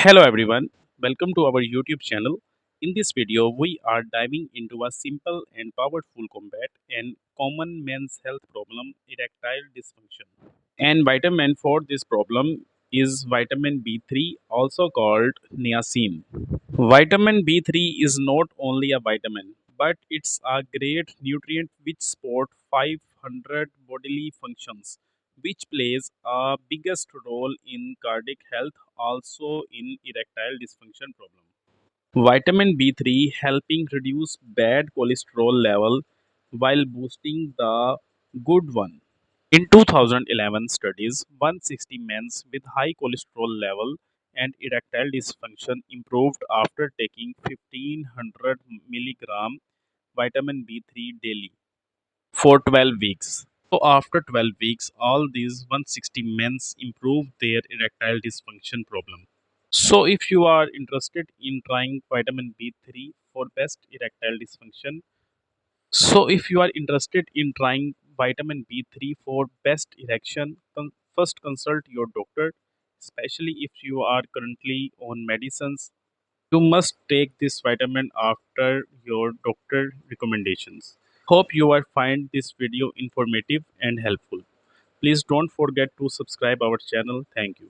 Hello everyone, welcome to our YouTube channel. In this video, we are diving into a simple and powerful combat and common men's health problem, erectile dysfunction. And vitamin for this problem is vitamin B3, also called niacin. Vitamin B3 is not only a vitamin, but it's a great nutrient which supports 500 bodily functions, which plays a biggest role in cardiac health, also in erectile dysfunction problem. Vitamin B3 helping reduce bad cholesterol level while boosting the good one. In 2011 studies, 160 men with high cholesterol level and erectile dysfunction improved after taking 1500 milligram vitamin B3 daily for 12 weeks. So after 12 weeks, all these 160 men improved their erectile dysfunction problem. So if you are interested in trying vitamin B3 for best erectile dysfunction, so, if you are interested in trying vitamin B3 for best erection, first consult your doctor, especially if you are currently on medicines. You must take this vitamin after your doctor recommendations. Hope you will find this video informative and helpful. Please don't forget to subscribe our channel. Thank you.